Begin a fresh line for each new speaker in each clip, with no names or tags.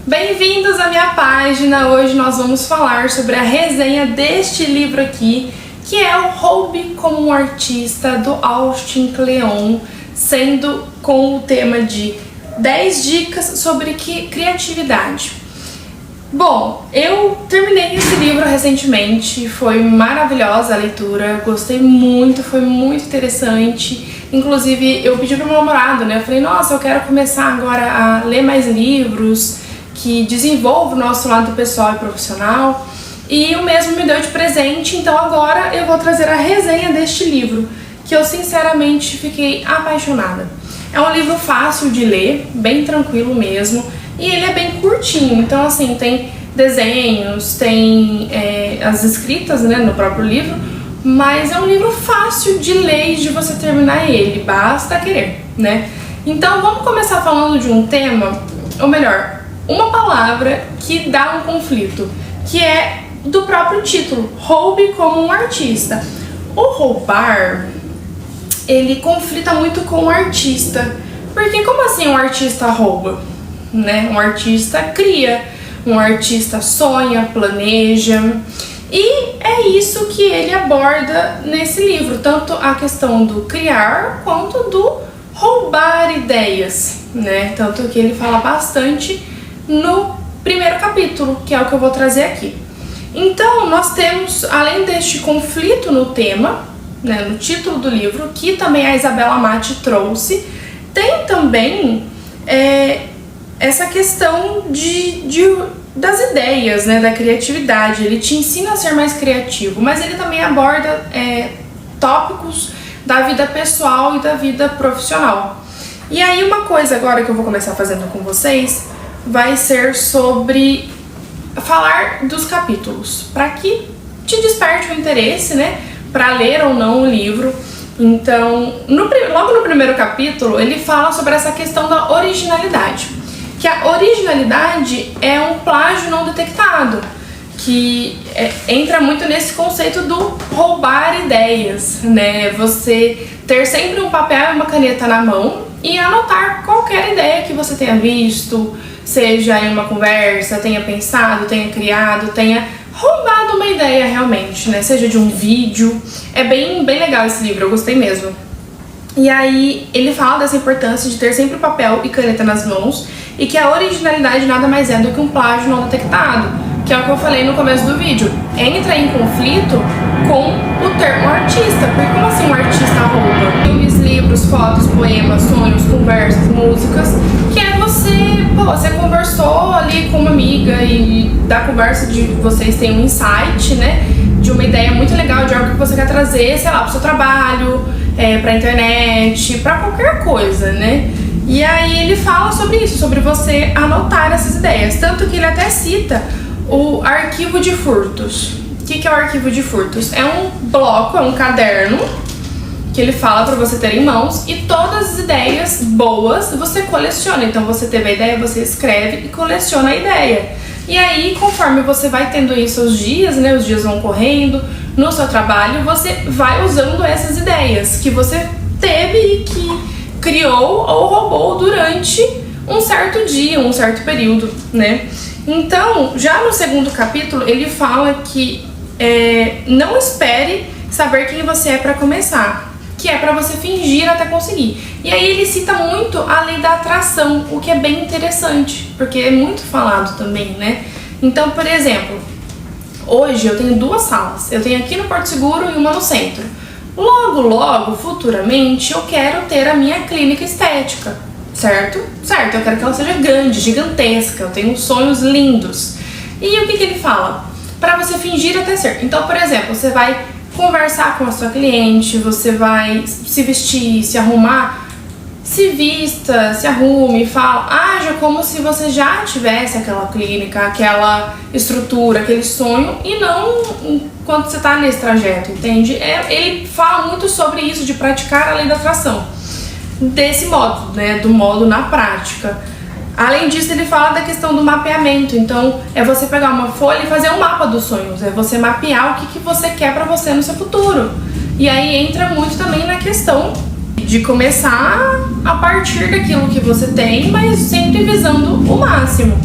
Bem-vindos à minha página. Hoje nós vamos falar sobre a resenha deste livro aqui, que é o Roube como um Artista, do Austin Kleon, sendo com o tema de 10 dicas sobre criatividade. Bom, eu terminei esse livro recentemente, foi maravilhosa a leitura, gostei muito, foi muito interessante. Inclusive, eu pedi pro meu namorado, né? Eu falei, nossa, eu quero começar agora a ler mais livros que desenvolvam o nosso lado pessoal e profissional. E o mesmo me deu de presente, então agora eu vou trazer a resenha deste livro, que eu sinceramente fiquei apaixonada. É um livro fácil de ler, bem tranquilo mesmo, e ele é bem curtinho, então assim, tem desenhos, tem as escritas, né, no próprio livro, mas é um livro fácil de ler e de você terminar ele, basta querer, né? Então vamos começar falando de um tema, ou melhor, uma palavra que dá um conflito, que é do próprio título, Roube como um Artista. O roubar, ele conflita muito com o artista, porque como assim um artista rouba? Né? Um artista cria, um artista sonha, planeja, e é isso que ele aborda nesse livro, tanto a questão do criar quanto do roubar ideias, né? Tanto que ele fala bastante no primeiro capítulo, que é o que eu vou trazer aqui. Então, nós temos, além deste conflito no tema, né, no título do livro, que também a Isabela Amati trouxe, tem também essa questão das ideias, né, da criatividade. Ele te ensina a ser mais criativo, mas ele também aborda tópicos da vida pessoal e da vida profissional. E aí uma coisa agora que eu vou começar fazendo com vocês vai ser sobre falar dos capítulos, para que te desperte o interesse, né, para ler ou não o livro. Então, logo no primeiro capítulo, ele fala sobre essa questão da originalidade, que a originalidade é um plágio não detectado, que entra muito nesse conceito do roubar ideias, né, você ter sempre um papel e uma caneta na mão e anotar qualquer ideia que você tenha visto, seja em uma conversa, tenha pensado, tenha criado, tenha roubado uma ideia realmente, né? Seja de um vídeo. É bem legal esse livro, eu gostei mesmo. E aí ele fala dessa importância de ter sempre papel e caneta nas mãos e que a originalidade nada mais é do que um plágio não detectado, que é o que eu falei no começo do vídeo. Entra em conflito com o termo artista, porque como assim um artista rouba? Filmes, livros, fotos, poemas, sonhos, conversas, músicas, que é você conversou ali com uma amiga e da conversa de vocês tem um insight, né, de uma ideia muito legal, de algo que você quer trazer, sei lá, pro seu trabalho, pra internet, pra qualquer coisa, né? E aí ele fala sobre isso, sobre você anotar essas ideias, tanto que ele até cita o arquivo de furtos. O que é o arquivo de furtos? É um bloco, é um caderno que ele fala para você ter em mãos e todas as ideias boas você coleciona. Então você teve a ideia, você escreve e coleciona a ideia. E aí, conforme você vai tendo aí seus dias, né, os dias vão correndo, no seu trabalho você vai usando essas ideias que você teve e que criou ou roubou durante um certo dia, um certo período, né? Então, já no segundo capítulo, ele fala que não espere saber quem você é para começar, que é para você fingir até conseguir. E aí ele cita muito a lei da atração, o que é bem interessante, porque é muito falado também, né? Então, por exemplo, hoje eu tenho 2 salas, eu tenho aqui no Porto Seguro e uma no centro. Logo, futuramente, eu quero ter a minha clínica estética, certo? Certo, eu quero que ela seja grande, gigantesca, eu tenho sonhos lindos. E o que ele fala? Para você fingir até ser. Então, por exemplo, você vai conversar com a sua cliente, você vai se vestir, se arrumar, se vista, se arrume, haja como se você já tivesse aquela clínica, aquela estrutura, aquele sonho, e não enquanto você está nesse trajeto, entende? Ele fala muito sobre isso, de praticar a lei da atração, desse modo, né, do modo na prática. Além disso, ele fala da questão do mapeamento. Então, é você pegar uma folha e fazer um mapa dos sonhos, é você mapear o que você quer para você no seu futuro. E aí entra muito também na questão de começar a partir daquilo que você tem, mas sempre visando o máximo.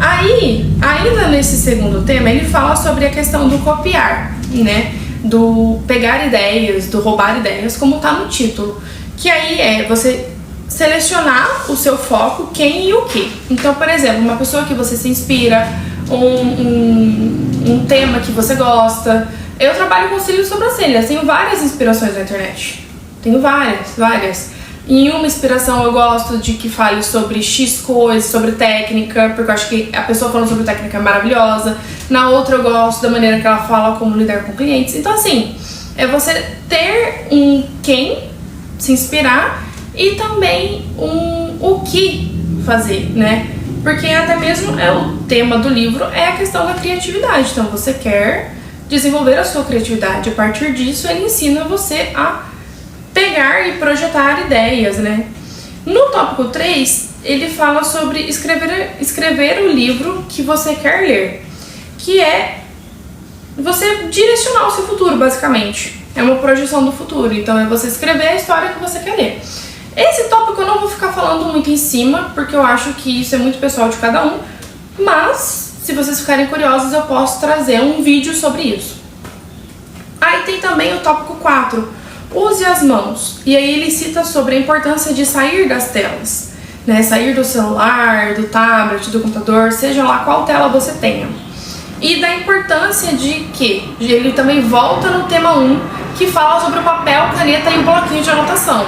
Aí, ainda nesse segundo tema, ele fala sobre a questão do copiar, né? Do pegar ideias, do roubar ideias, como tá no título. Que aí é você selecionar o seu foco, quem e o que. Então, por exemplo, uma pessoa que você se inspira, um tema que você gosta. Eu trabalho com cílios e sobrancelhas, tenho várias inspirações na internet. Tenho várias. Em uma inspiração eu gosto de que fale sobre X coisas, sobre técnica, porque eu acho que a pessoa falando sobre técnica é maravilhosa. Na outra eu gosto da maneira que ela fala como lidar com clientes. Então assim, é você ter um quem se inspirar e também o que fazer, né? Porque até mesmo o tema do livro é a questão da criatividade. Então você quer desenvolver a sua criatividade. A partir disso ele ensina você a pegar e projetar ideias, né? No tópico 3, ele fala sobre escrever o livro que você quer ler, que é você direcionar o seu futuro, basicamente. É uma projeção do futuro, então é você escrever a história que você quer ler. Esse tópico eu não vou ficar falando muito em cima, porque eu acho que isso é muito pessoal de cada um, mas se vocês ficarem curiosos eu posso trazer um vídeo sobre isso. Aí tem também o tópico 4, use as mãos, e aí ele cita sobre a importância de sair das telas, né? Sair do celular, do tablet, do computador, seja lá qual tela você tenha. E da importância de que ele também volta no tema 1, que fala sobre o papel, caneta e o bloquinho de anotação.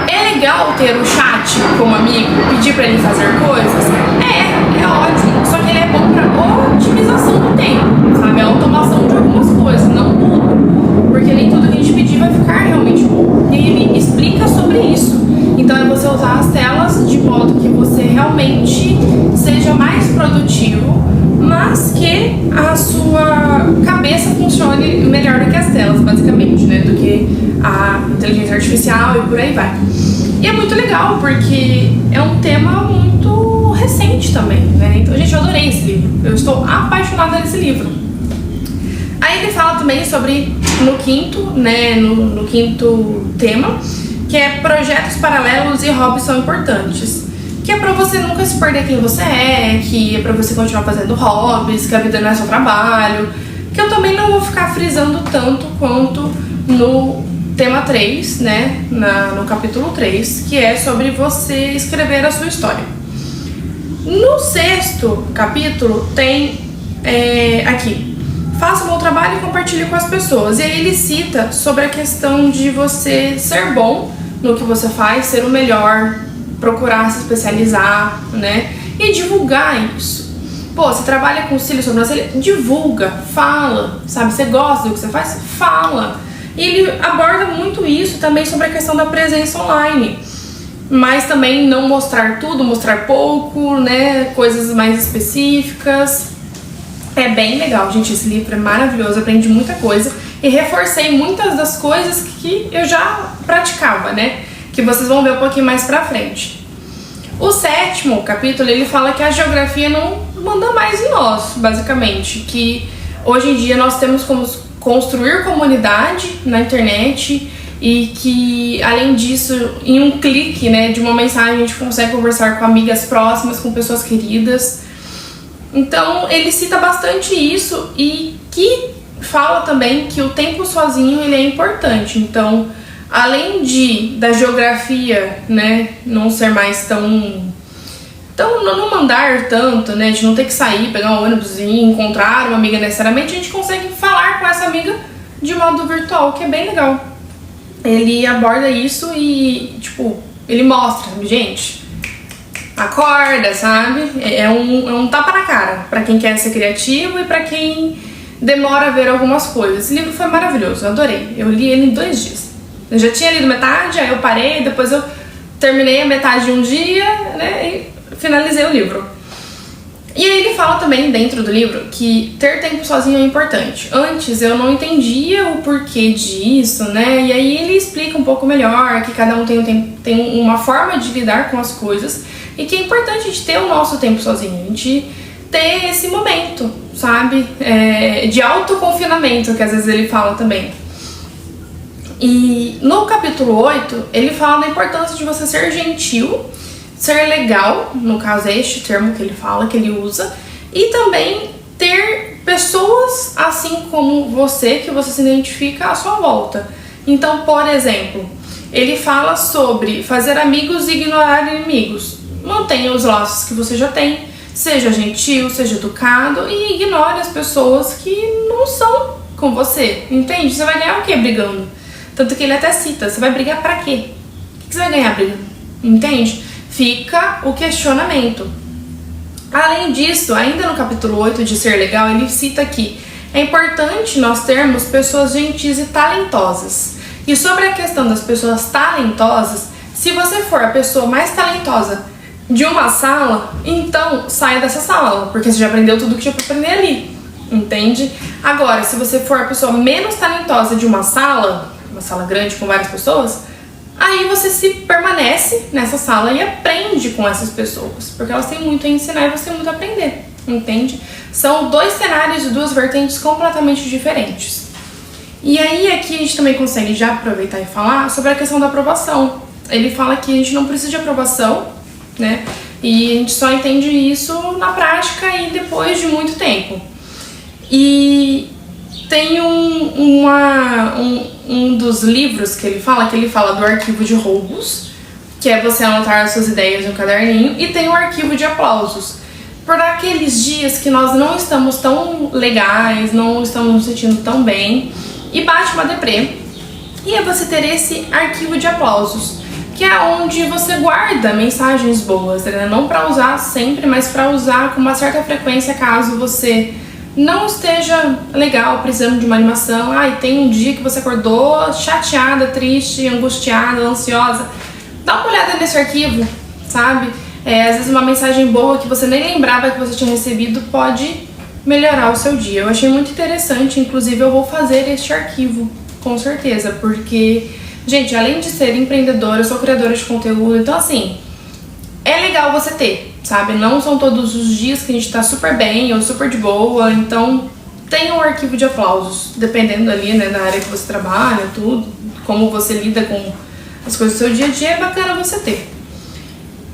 É legal ter o chat como amigo, pedir pra ele fazer coisas? É ótimo, só que ele é bom pra otimização do tempo, sabe? A automação de algumas coisas, não tudo. Porque nem tudo que a gente pedir vai ficar realmente bom. E ele explica sobre isso. Então é você usar as telas de modo que você realmente seja mais produtivo, mas que a sua cabeça funcione melhor do que as telas, basicamente, né? Do que a inteligência artificial e por aí vai. E é muito legal, porque é um tema muito recente também, né? Então, gente, eu adorei esse livro. Eu estou apaixonada nesse livro. Aí ele fala também sobre, no quinto, né? No quinto tema, que é projetos paralelos e hobbies são importantes. Que é pra você nunca se perder quem você é, que é pra você continuar fazendo hobbies, que a vida não é só trabalho. Que eu também não vou ficar frisando tanto quanto no tema 3, né, no capítulo 3, que é sobre você escrever a sua história. No sexto capítulo tem aqui, faça um bom trabalho e compartilhe com as pessoas. E aí ele cita sobre a questão de você ser bom no que você faz, ser o melhor, procurar se especializar, né, e divulgar isso. Pô, você trabalha com cílios, sobrancelha, divulga, fala, sabe, você gosta do que você faz, fala. E ele aborda muito isso também sobre a questão da presença online, mas também não mostrar tudo, mostrar pouco, né, coisas mais específicas. É bem legal, gente, esse livro é maravilhoso, aprendi muita coisa e reforcei muitas das coisas que eu já praticava, né, que vocês vão ver um pouquinho mais pra frente. O sétimo capítulo, ele fala que a geografia não manda mais em nós, basicamente, que hoje em dia nós temos como construir comunidade na internet e que, além disso, em um clique, né, de uma mensagem a gente consegue conversar com amigas próximas, com pessoas queridas. Então ele cita bastante isso e que fala também que o tempo sozinho ele é importante. Então, além da geografia, né, não ser mais tão não mandar tanto, né, de não ter que sair, pegar um ônibus e encontrar uma amiga necessariamente, a gente consegue falar com essa amiga de modo virtual, que é bem legal. Ele aborda isso e, tipo, ele mostra, gente, acorda, sabe? É um tapa na cara pra quem quer ser criativo e pra quem demora a ver algumas coisas. Esse livro foi maravilhoso, eu adorei. Eu li ele em 2 dias. Eu já tinha lido metade, aí eu parei, depois eu terminei a metade de um dia, né, e finalizei o livro. E aí ele fala também dentro do livro que ter tempo sozinho é importante. Antes eu não entendia o porquê disso, né? E aí ele explica um pouco melhor que cada um tem uma forma de lidar com as coisas e que é importante a gente ter o nosso tempo sozinho, a gente ter esse momento, sabe? De autoconfinamento, que às vezes ele fala também. E no capítulo 8, ele fala da importância de você ser gentil, ser legal, no caso é este termo que ele fala, que ele usa, e também ter pessoas assim como você, que você se identifica à sua volta. Então, por exemplo, ele fala sobre fazer amigos e ignorar inimigos. Mantenha os laços que você já tem, seja gentil, seja educado e ignore as pessoas que não são com você, entende? Você vai ganhar o quê brigando? Tanto que ele até cita, você vai brigar pra quê? O que você vai ganhar brigando? Entende? Fica o questionamento. Além disso, ainda no capítulo 8 de Ser Legal, ele cita que é importante nós termos pessoas gentis e talentosas. E sobre a questão das pessoas talentosas, se você for a pessoa mais talentosa de uma sala, então saia dessa sala, porque você já aprendeu tudo que tinha pra aprender ali, entende? Agora, se você for a pessoa menos talentosa de uma sala grande com várias pessoas, aí você se permanece nessa sala e aprende com essas pessoas, porque elas têm muito a ensinar e você tem muito a aprender, entende? São dois cenários e duas vertentes completamente diferentes. E aí aqui a gente também consegue já aproveitar e falar sobre a questão da aprovação. Ele fala que a gente não precisa de aprovação, né? E a gente só entende isso na prática e depois de muito tempo. E tem um dos livros que ele fala do arquivo de roubos, que é você anotar as suas ideias no caderninho, e tem o arquivo de aplausos. Por aqueles dias que nós não estamos tão legais, não estamos nos sentindo tão bem, e bate uma deprê, e é você ter esse arquivo de aplausos, que é onde você guarda mensagens boas, né? Não para usar sempre, mas para usar com uma certa frequência caso você não esteja legal, precisando de uma animação. Tem um dia que você acordou chateada, triste, angustiada, ansiosa. Dá uma olhada nesse arquivo, sabe? Às vezes uma mensagem boa que você nem lembrava que você tinha recebido pode melhorar o seu dia. Eu achei muito interessante, inclusive eu vou fazer este arquivo, com certeza, porque, gente, além de ser empreendedora, eu sou criadora de conteúdo, então assim, é legal você ter, sabe? Não são todos os dias que a gente tá super bem ou super de boa, então tenha um arquivo de aplausos, dependendo ali, né, da área que você trabalha, tudo, como você lida com as coisas do seu dia a dia, é bacana você ter.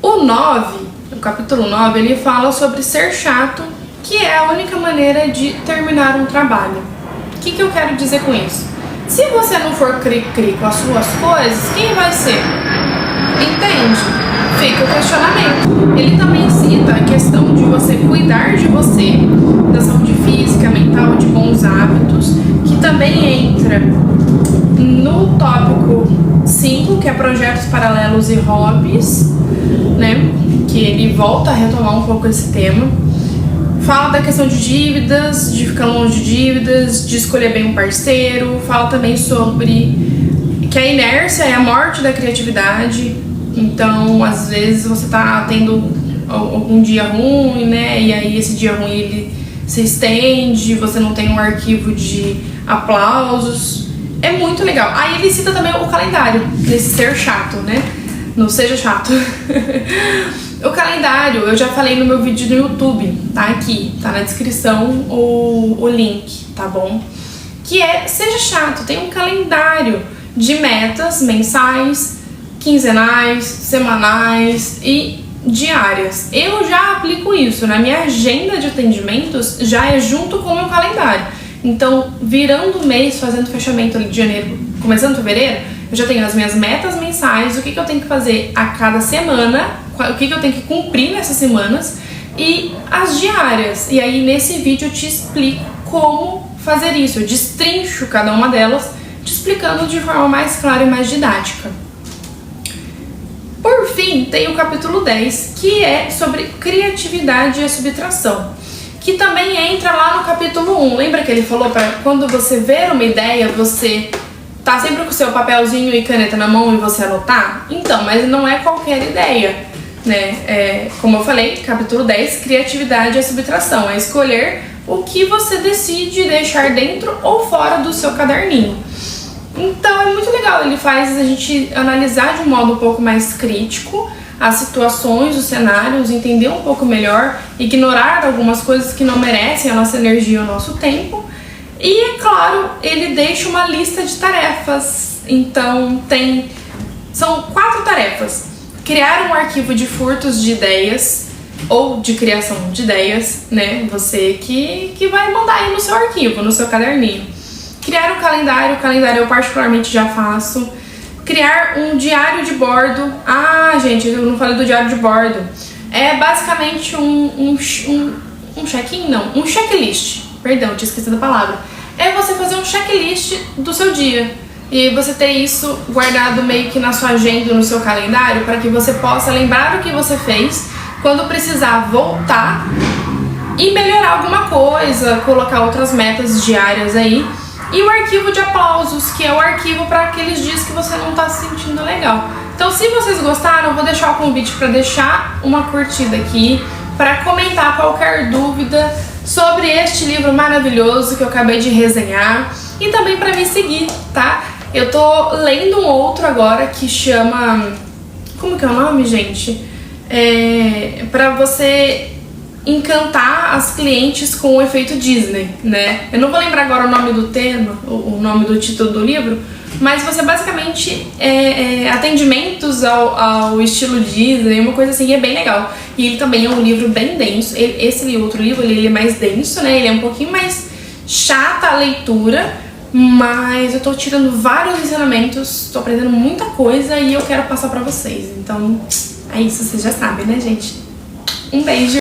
O capítulo 9, ele fala sobre ser chato, que é a única maneira de terminar um trabalho. O que eu quero dizer com isso? Se você não for cri-cri com as suas coisas, quem vai ser? Entende? Fica o questionamento. Ele também cita a questão de você cuidar de você, da saúde física, mental, de bons hábitos, que também entra no tópico 5, que é projetos paralelos e hobbies, né? Que ele volta a retomar um pouco esse tema. Fala da questão de dívidas, de ficar longe de dívidas, de escolher bem um parceiro. Fala também sobre que a inércia é a morte da criatividade. Então, às vezes você tá tendo algum dia ruim, né? E aí esse dia ruim ele se estende, você não tem um arquivo de aplausos. É muito legal. Aí ele cita também o calendário, desse ser chato, né? Não seja chato. O calendário, eu já falei no meu vídeo no YouTube, tá aqui, tá na descrição o link, tá bom? Que é, seja chato, tem um calendário de metas mensais, quinzenais, semanais e diárias. Eu já aplico isso, na minha agenda de atendimentos já é junto com o meu calendário. Então, virando o mês, fazendo fechamento ali de janeiro, começando fevereiro, eu já tenho as minhas metas mensais, o que eu tenho que fazer a cada semana, o que eu tenho que cumprir nessas semanas e as diárias. E aí nesse vídeo eu te explico como fazer isso, eu destrincho cada uma delas, te explicando de forma mais clara e mais didática. Por fim, tem o capítulo 10, que é sobre criatividade e subtração, que também entra lá no capítulo 1. Lembra que ele falou para quando você ver uma ideia, você tá sempre com o seu papelzinho e caneta na mão e você anotar? Então, mas não é qualquer ideia, né? Como eu falei, capítulo 10, criatividade e subtração, é escolher o que você decide deixar dentro ou fora do seu caderninho. Então é muito legal, ele faz a gente analisar de um modo um pouco mais crítico as situações, os cenários, entender um pouco melhor, ignorar algumas coisas que não merecem a nossa energia e o nosso tempo. E, é claro, ele deixa uma lista de tarefas. Então, são 4 tarefas. criar um arquivo de furtos de ideias ou de criação de ideias, né? Você que vai mandar aí no seu arquivo, no seu caderninho. Criar um calendário, o calendário eu particularmente já faço. Criar um diário de bordo. Ah, gente, eu não falei do diário de bordo. É basicamente um check-in, não, um checklist. Perdão, tinha esquecido a palavra. É você fazer um checklist do seu dia. E você ter isso guardado meio que na sua agenda, no seu calendário, para que você possa lembrar o que você fez quando precisar voltar e melhorar alguma coisa, colocar outras metas diárias aí. E o arquivo de aplausos, que é o arquivo para aqueles dias que você não tá se sentindo legal. Então, se vocês gostaram, eu vou deixar o convite para deixar uma curtida aqui, para comentar qualquer dúvida sobre este livro maravilhoso que eu acabei de resenhar e também para me seguir, tá? Eu tô lendo um outro agora que chama... Como que é o nome, gente? Pra você encantar as clientes com o efeito Disney, né? Eu não vou lembrar agora o nome do tema, o nome do título do livro, mas você basicamente atendimentos ao estilo Disney, uma coisa assim, é bem legal. E ele também é um livro bem denso. Esse outro livro, ele é mais denso, né? Ele é um pouquinho mais chata a leitura, mas eu tô tirando vários ensinamentos, tô aprendendo muita coisa e eu quero passar pra vocês. Então, é isso, vocês já sabem, né, gente? Um beijo!